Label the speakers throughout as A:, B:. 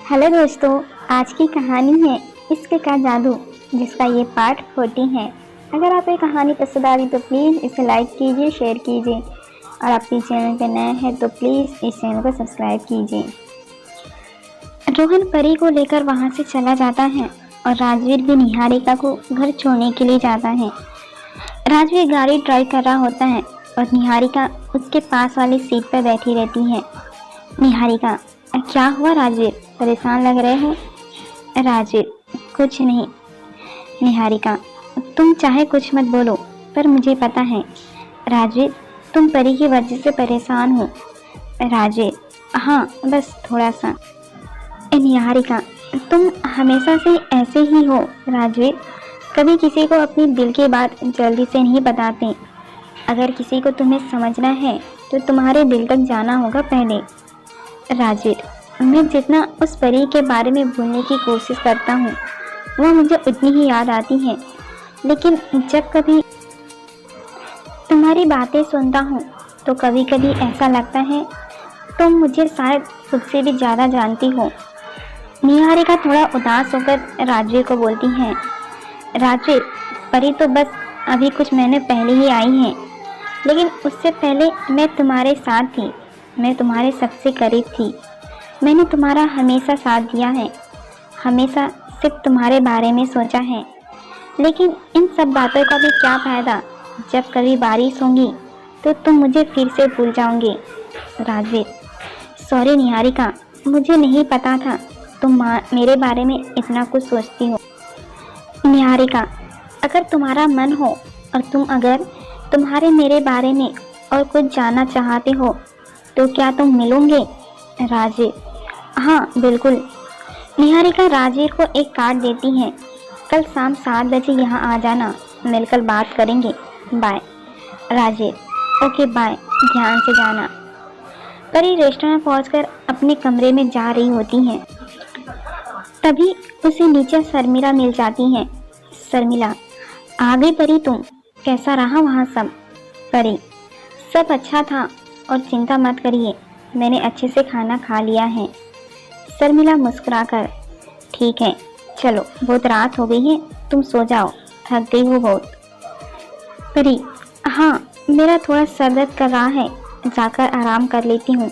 A: Hello दोस्तों, आज की कहानी है इश्क का जादू, जिसका ये पार्ट 40 है। अगर आप ये कहानी पसंद आ रही तो प्लीज़ इसे लाइक कीजिए, शेयर कीजिए और आप इस चैनल पे नए हैं तो प्लीज़ इस चैनल को सब्सक्राइब कीजिए। रोहन परी को लेकर वहाँ से चला जाता है और राजवीर भी निहारिका को घर छोड़ने के लिए जाता है। राजवीर गाड़ी ड्राइव कर रहा होता है और निहारिका उसके पास वाली सीट पर बैठी रहती है। निहारिका, क्या हुआ राजवीर, परेशान लग रहे हो? राजवीर, कुछ नहीं। निहारिका, तुम चाहे कुछ मत बोलो, पर मुझे पता है राजवीर, तुम परी की वजह से परेशान हो। राजवीर, हाँ बस थोड़ा सा। निहारिका, तुम हमेशा से ऐसे ही हो राजवीर, कभी किसी को अपनी दिल की बात जल्दी से नहीं बताते। अगर किसी को तुम्हें समझना है तो तुम्हारे दिल तक जाना होगा पहले। राजवीर, मैं जितना उस परी के बारे में भूलने की कोशिश करता हूँ वह मुझे उतनी ही याद आती है, लेकिन जब कभी तुम्हारी बातें सुनता हूँ तो कभी कभी ऐसा लगता है तुम मुझे शायद खुद से भी ज़्यादा जानती हो। निहारिका थोड़ा उदास होकर राजवीर को बोलती है, राजवीर, परी तो बस अभी कुछ महीने पहले ही आई है, लेकिन उससे पहले मैं तुम्हारे साथ थी, मैं तुम्हारे सबसे करीब थी। मैंने तुम्हारा हमेशा साथ दिया है, हमेशा सिर्फ तुम्हारे बारे में सोचा है, लेकिन इन सब बातों का भी क्या फ़ायदा जब कभी बारिश होगी तो तुम मुझे फिर से भूल जाओगे। राजवीर, सॉरी निहारिका, मुझे नहीं पता था तुम मेरे बारे में इतना कुछ सोचती हो। निहारिका, अगर तुम्हारा मन हो और अगर तुम्हारे मेरे बारे में और कुछ जानना चाहते हो तो क्या तुम मिलोगे? राजवीर, हाँ बिल्कुल। निहारिका राजवीर को एक कार्ड देती है, कल शाम 7 बजे यहाँ आ जाना, मिलकर बात करेंगे, बाय। राजवीर, ओके बाय, ध्यान से जाना। परी रेस्टोरेंट पहुंचकर अपने कमरे में जा रही होती है, तभी उसे नीचे शर्मिला मिल जाती है। शर्मिला, आ गई परी तुम, कैसा रहा वहाँ सब? परी, सब अच्छा था और चिंता मत करिए, मैंने अच्छे से खाना खा लिया है। शर्मिला मुस्कुराकर, ठीक है, चलो बहुत रात हो गई है, तुम सो जाओ, थक गई हो बहुत। परी, हाँ मेरा थोड़ा सर दर्द कर रहा है, जाकर आराम कर लेती हूँ।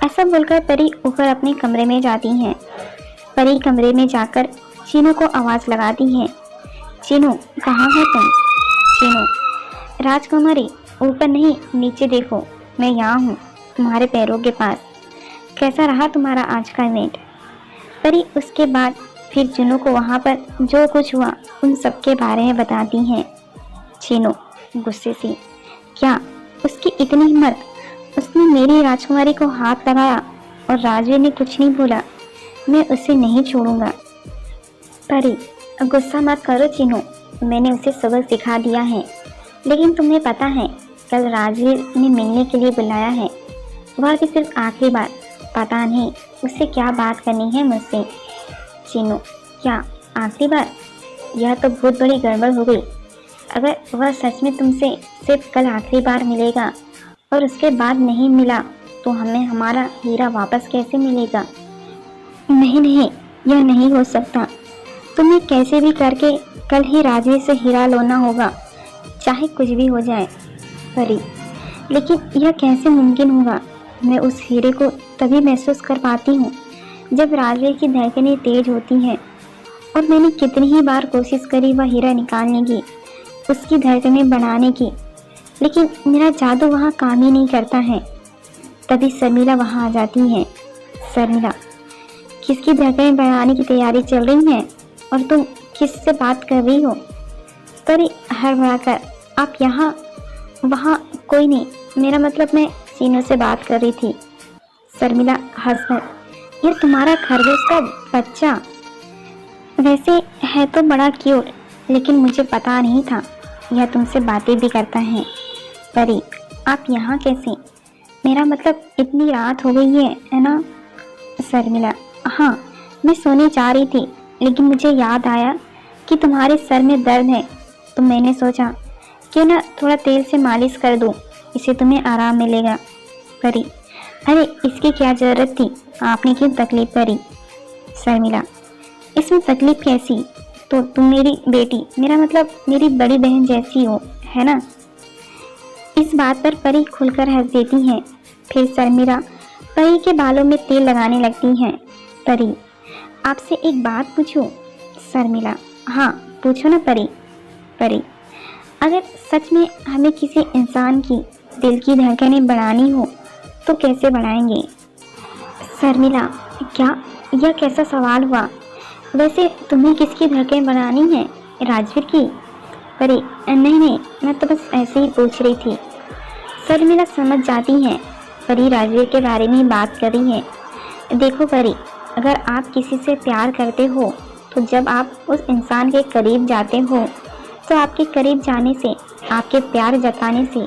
A: ऐसा बोलकर परी ऊपर अपने कमरे में जाती हैं। परी कमरे में जाकर चीनू को आवाज़ लगाती है, चीनू कहाँ हो तुम? चीनू, राजकुमारी ऊपर नहीं नीचे देखो, मैं यहाँ हूँ तुम्हारे पैरों के पास। कैसा रहा तुम्हारा आज का इवेंट? परी उसके बाद फिर चीनू को वहाँ पर जो कुछ हुआ उन सब के बारे में बताती हैं। चीनू गुस्से से, क्या उसकी इतनी हिम्मत, उसने मेरी राजकुमारी को हाथ लगाया और राजवीर ने कुछ नहीं बोला, मैं उसे नहीं छोड़ूंगा। परी, गुस्सा मत करो चीनू, मैंने उसे सबक सिखा दिया है, लेकिन तुम्हें पता है कल राजवीर ने मिलने के लिए बुलाया है, वह भी सिर्फ आखिरी बार, पता नहीं उससे क्या बात करनी है मुझसे। चीनू, क्या आखिरी बार? यह तो बहुत बड़ी गड़बड़ हो गई, अगर वह सच में तुमसे सिर्फ कल आखिरी बार मिलेगा और उसके बाद नहीं मिला तो हमें हमारा हीरा वापस कैसे मिलेगा? नहीं नहीं, यह नहीं हो सकता, तुम्हें कैसे भी करके कल ही राजवीर से हीरा लाना होगा, चाहे कुछ भी हो जाए। परी, लेकिन यह कैसे मुमकिन होगा? मैं उस हीरे को तभी महसूस कर पाती हूँ जब राजवीर की धड़कनें तेज होती हैं, और मैंने कितनी ही बार कोशिश करी वह हीरा निकालने की, उसकी धड़कनें बढ़ाने की, लेकिन मेरा जादू वहाँ काम ही नहीं करता है। तभी शर्मिला वहाँ आ जाती है। शर्मिला, किसकी धड़कनें बढ़ाने की तैयारी चल रही है और तुम किससे बात कर रही हो? परी हड़बड़ाकर, आप यहाँ? वहाँ कोई नहीं, मेरा मतलब मैं चीनू से बात कर रही थी। शर्मिला हंसकर, ये तुम्हारा खरगोश का बच्चा? वैसे है तो बड़ा क्यूट, लेकिन मुझे पता नहीं था यह तुमसे बातें भी करता है। परी, आप यहाँ कैसे? मेरा मतलब इतनी रात हो गई है ना? शर्मिला, हाँ मैं सोने जा रही थी, लेकिन मुझे याद आया कि तुम्हारे सर में दर्द है, तो मैंने सोचा क्यों ना थोड़ा तेल से मालिश कर दूँ, इससे तुम्हें आराम मिलेगा। परी, अरे इसकी क्या ज़रूरत थी, आपने क्यों तकलीफ करी? शर्मिला, इसमें तकलीफ कैसी? तो तुम मेरी बेटी, मेरा मतलब मेरी बड़ी बहन जैसी हो, है ना? इस बात पर परी खुलकर हंस देती है। फिर शर्मिला परी के बालों में तेल लगाने लगती हैं। परी, आपसे एक बात पूछूं? शर्मिला, हाँ पूछो ना परी। परी, अगर सच में हमें किसी इंसान की दिल की धड़कनें बढ़ानी हो तो कैसे बढ़ाएंगे? शर्मिला, क्या यह कैसा सवाल हुआ? वैसे तुम्हें किसकी धड़कनें बढ़ानी है, राजवीर की? परी, नहीं, मैं तो बस ऐसे ही पूछ रही थी। शर्मिला समझ जाती हैं परी राजवीर के बारे में बात कर रही है। देखो परी, अगर आप किसी से प्यार करते हो तो जब आप उस इंसान के करीब जाते हो तो आपके करीब जाने से, आपके प्यार जताने से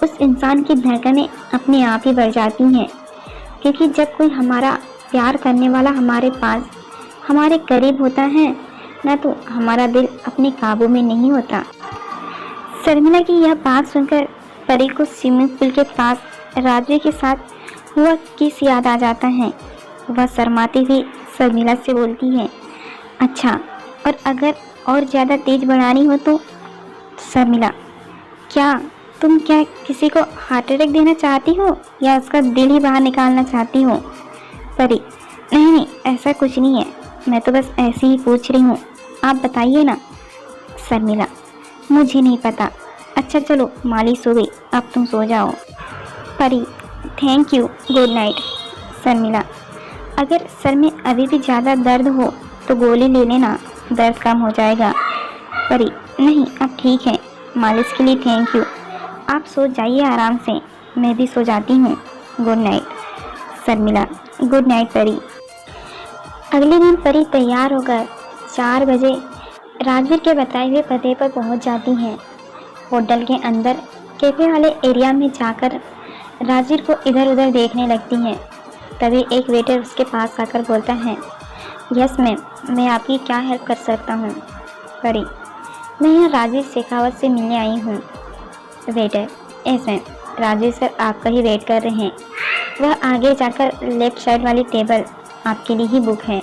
A: उस इंसान की धड़कनें अपने आप ही बढ़ जाती हैं। क्योंकि जब कोई हमारा प्यार करने वाला हमारे पास, हमारे करीब होता है ना, तो हमारा दिल अपने काबू में नहीं होता। शर्मिला की यह बात सुनकर परी को स्विमिंग पूल के पास राजवीर के साथ हुआ किस याद आ जाता है। वह शर्माती हुई शर्मिला से बोलती है, अच्छा, और अगर और ज़्यादा तेज बढ़ानी हो तो? शर्मिला, तुम क्या किसी को हार्ट अटैक देना चाहती हो या उसका दिल ही बाहर निकालना चाहती हो? परी, नहीं, ऐसा कुछ नहीं है, मैं तो बस ऐसे ही पूछ रही हूँ, आप बताइए ना। शर्मिला, मुझे नहीं पता। अच्छा चलो, माली सो गई, अब तुम सो जाओ। परी, thank you, good night. Sharmila, अगर सर में अभी भी ज़्यादा दर्द हो तो गोली ले लेना, दर्द कम हो जाएगा। परी, नहीं अब ठीक है, मालिश के लिए थैंक यू, आप सो जाइए आराम से, मैं भी सो जाती हूँ, good night. Sharmila, good night परी। अगले दिन परी तैयार होकर 4 बजे राजवीर के बताए हुए पते पर पहुँच जाती हैं। होटल के अंदर कैफे वाले एरिया में जाकर राजवीर को इधर उधर देखने लगती हैं। तभी एक वेटर उसके पास आकर बोलता है, यस मैम, मैं आपकी क्या हेल्प कर सकता हूँ? परी, मैं यहाँ राजवीर शेखावत से मिलने आई हूँ। Waiter, yes ma'am, Rajveer sir आपका ही वेट कर रहे हैं, वह आगे जाकर लेफ्ट साइड वाली टेबल आपके लिए ही बुक है।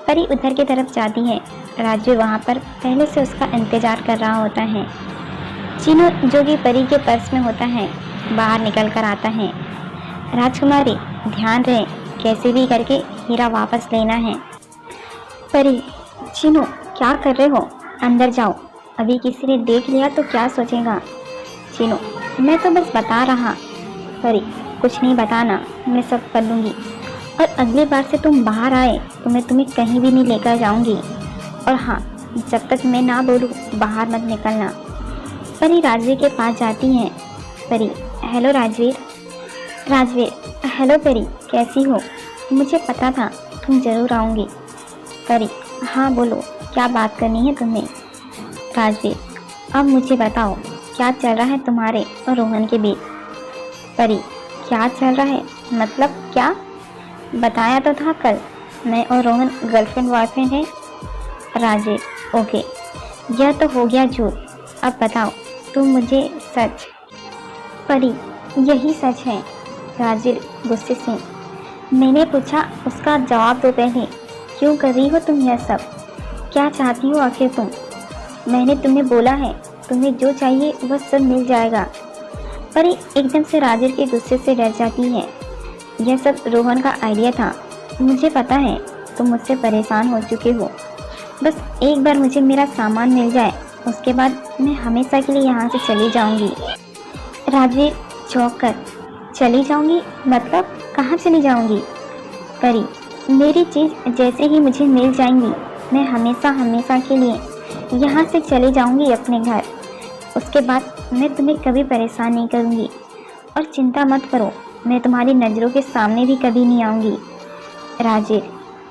A: परी उधर की तरफ जाती है। राजवीर वहाँ पर पहले से उसका इंतज़ार कर रहा होता है। चीनू, जो कि परी के पर्स में होता है, बाहर निकल कर आता है। राजकुमारी, ध्यान रहे, कैसे भी करके हीरा वापस लेना है। परी, चीनू क्या कर रहे हो, अंदर जाओ, अभी किसी ने देख लिया तो क्या सोचेगा? चीनू, मैं तो बस बता रहा। परी, कुछ नहीं बताना, मैं सब कर लूँगी, और अगली बार से तुम बाहर आए तो मैं तुम्हें कहीं भी नहीं लेकर जाऊँगी, और हाँ, जब तक मैं ना बोलूँ बाहर मत निकलना। परी राजवीर के पास जाती हैं। परी, हेलो राजवीर। राजवीर, हेलो परी, कैसी हो? मुझे पता था तुम ज़रूर आओगी। परी, हाँ बोलो, क्या बात करनी है तुम्हें? राजवीर, अब मुझे बताओ क्या चल रहा है तुम्हारे और रोहन के बीच? परी, क्या चल रहा है मतलब क्या? बताया तो था कल, मैं और रोहन गर्लफ्रेंड बॉयफ्रेंड है। राजवीर, ओके, यह तो हो गया झूठ, अब बताओ तुम मुझे सच। परी, यही सच है। राजवीर गुस्से से, मैंने पूछा, उसका जवाब दो पहले, क्यों कर रही हो तुम यह सब? क्या चाहती हो आखिर तुम? मैंने तुम्हें बोला है, तुम्हें जो चाहिए वह सब मिल जाएगा। परी एकदम से राजवीर के गुस्से से डर जाती है। यह सब रोहन का आइडिया था, मुझे पता है तुम मुझसे परेशान हो चुके हो, बस एक बार मुझे मेरा सामान मिल जाए, उसके बाद मैं हमेशा के लिए यहाँ से चली जाऊँगी। राजवीर चौंक कर, चली जाऊँगी मतलब कहाँ चली जाऊँगी? परी, मेरी चीज़ जैसे ही मुझे मिल जाएंगी मैं हमेशा के लिए यहाँ से चली जाऊँगी अपने घर, उसके बाद मैं तुम्हें कभी परेशान नहीं करूँगी, और चिंता मत करो, मैं तुम्हारी नज़रों के सामने भी कभी नहीं आऊँगी। राजवीर,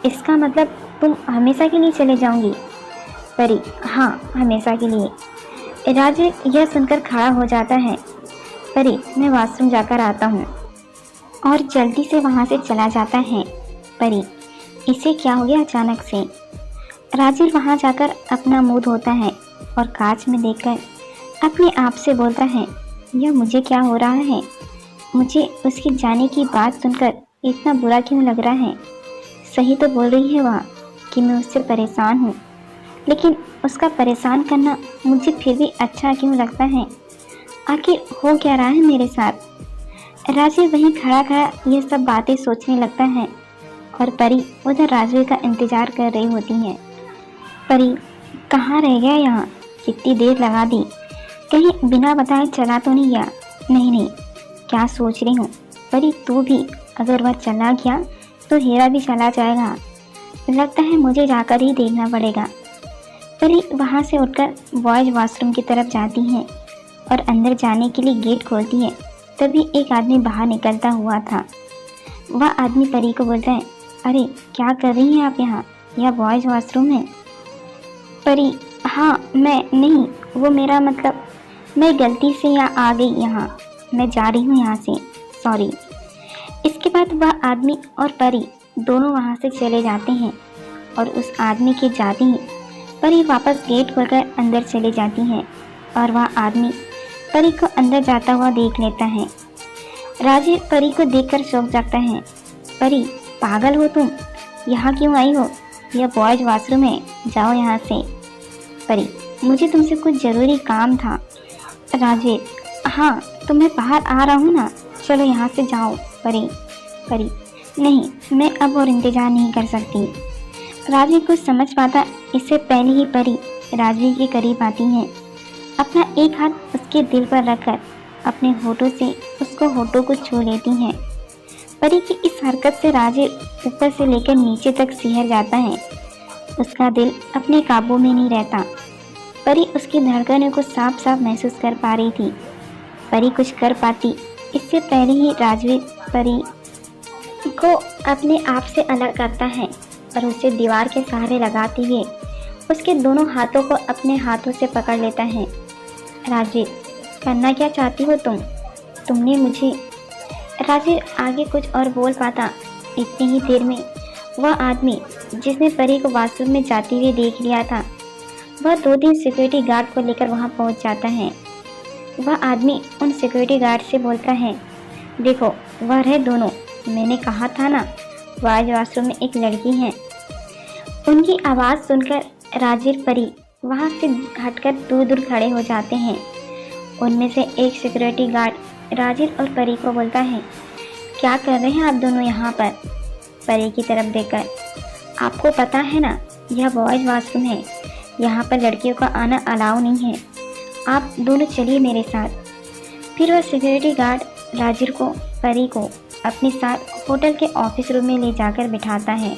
A: इसका मतलब तुम हमेशा के लिए चले जाऊँगी? परी, हाँ, हमेशा के लिए। राजवीर यह सुनकर खड़ा हो जाता है। परी, मैं वॉशरूम जाकर आता हूँ, और जल्दी से वहाँ से चला जाता है। परी, इसे क्या हो गया अचानक से? राजवीर वहाँ जाकर अपना मुंह धोता है और कांच में देखकर अपने आप से बोलता है, यह मुझे क्या हो रहा है? मुझे उसके जाने की बात सुनकर इतना बुरा क्यों लग रहा है? सही तो बोल रही है वह कि मैं उससे परेशान हूँ, लेकिन उसका परेशान करना मुझे फिर भी अच्छा क्यों लगता है। आखिर हो क्या रहा है मेरे साथ। राजीव वहीं खड़ा खड़ा ये सब बातें सोचने लगता है और परी उधर राजवीर का इंतजार कर रही होती है। परी कहाँ रह गया यहाँ, कितनी देर लगा दी, कहीं बिना बताए चला तो नहीं गया। नहीं नहीं, क्या सोच रही हूँ परी, तू भी, अगर वह चला गया तो हीरा भी चला जाएगा। लगता है मुझे जाकर ही देखना पड़ेगा। परी वहाँ से उठकर बॉयज वॉशरूम की तरफ जाती है और अंदर जाने के लिए गेट खोलती है। तभी एक आदमी बाहर निकलता हुआ था। वह आदमी परी को बोलता है, अरे क्या कर रही हैं आप यहाँ, यह बॉयज वॉशरूम है। परी, हाँ मैं नहीं, वो मेरा मतलब मैं गलती से यहाँ आ गई, यहाँ मैं जा रही हूँ यहाँ से, सॉरी। इसके बाद वह आदमी और परी दोनों वहाँ से चले जाते हैं और उस आदमी के जाते ही परी वापस गेट खोलकर अंदर चली जाती है और वह आदमी परी को अंदर जाता हुआ देख लेता है। राजीव परी को देखकर चौंक जाता है। परी पागल हो तुम, यहाँ क्यों आई हो, यह बॉयज वॉशरूम है, जाओ यहाँ से। परी मुझे तुमसे कुछ ज़रूरी काम था। राजीव हाँ तो मैं बाहर आ रहा हूँ ना, चलो यहाँ से जाओ। परी नहीं, मैं अब और इंतज़ार नहीं कर सकती। राजीव कुछ समझ पाता इससे पहले ही परी राजवीर के करीब आती है। अपना एक हाथ उसके दिल पर रखकर अपने होठों से उसको होठों को छू लेती हैं। परी की इस हरकत से राजीव ऊपर से लेकर नीचे तक सिहर जाता है। उसका दिल अपने काबू में नहीं रहता। परी उसकी धड़कनों को साफ साफ महसूस कर पा रही थी। परी कुछ कर पाती इससे पहले ही राजवीर परी को अपने आप से अलग करता है और उसे दीवार के सहारे लगाते हुए उसके दोनों हाथों को अपने हाथों से पकड़ लेता है। राजवीर करना क्या चाहती हो तुमने मुझे। राजवीर आगे कुछ और बोल पाता इतनी ही देर में वह आदमी जिसने परी को वॉशरूम में जाते हुए देख लिया था, वह 2-3 सिक्योरिटी गार्ड को लेकर वहां पहुंच जाता है। वह आदमी उन सिक्योरिटी गार्ड से बोलता है, देखो वह रहे दोनों, मैंने कहा था ना बॉयज वॉशरूम में एक लड़की है। उनकी आवाज़ सुनकर राजवीर परी वहाँ से हटकर दूर दूर खड़े हो जाते हैं। उनमें से एक सिक्योरिटी गार्ड राजवीर और परी को बोलता है, क्या कर रहे हैं आप दोनों यहाँ पर। परी की तरफ देखकर, आपको पता है ना यह बॉयज वॉशरूम है, यहाँ पर लड़कियों का आना अलाउ नहीं है, आप दोनों चलिए मेरे साथ। फिर वह सिक्योरिटी गार्ड राजवीर को परी को अपने साथ होटल के ऑफिस रूम में ले जाकर बिठाता है।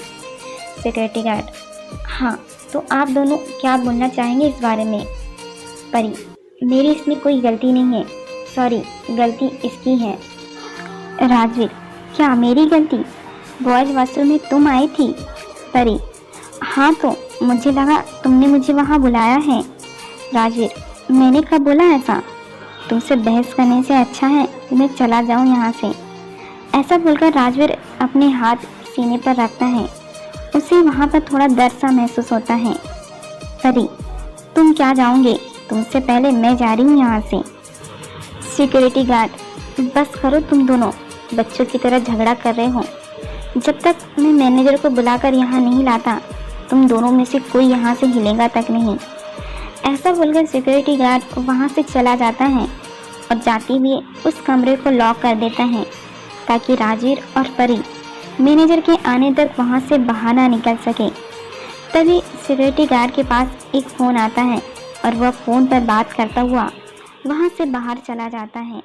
A: सिक्योरिटी गार्ड, हाँ तो आप दोनों क्या बोलना चाहेंगे इस बारे में। परी, मेरी इसमें कोई गलती नहीं है, सॉरी गलती इसकी है। राजवीर, क्या मेरी गलती, बॉयज वॉशरूम में तुम आई थी। परी, हाँ तो मुझे लगा तुमने मुझे वहाँ बुलाया है। राजवीर, मैंने कब बोला ऐसा, तुमसे बहस करने से अच्छा है मैं चला जाऊँ यहाँ से। ऐसा बोलकर राजवीर अपने हाथ सीने पर रखता है। उसे वहाँ पर थोड़ा डर सा महसूस होता है। परी, तुम क्या जाओगे, तुमसे पहले मैं जा रही हूँ यहाँ से। सिक्योरिटी गार्ड, बस करो तुम दोनों, बच्चों की तरह झगड़ा कर रहे हो। जब तक मैं मैनेजर को बुलाकर यहाँ नहीं लाता तुम दोनों में से कोई यहाँ से हिलेगा तक नहीं। ऐसा बोलकर सिक्योरिटी गार्ड वहाँ से चला जाता है और जाते हुए उस कमरे को लॉक कर देता है ताकि राजवीर और परी मैनेजर के आने तक वहाँ से बाहर ना निकल सके। तभी सिक्योरिटी गार्ड के पास एक फ़ोन आता है और वह फ़ोन पर बात करता हुआ वहाँ से बाहर चला जाता है।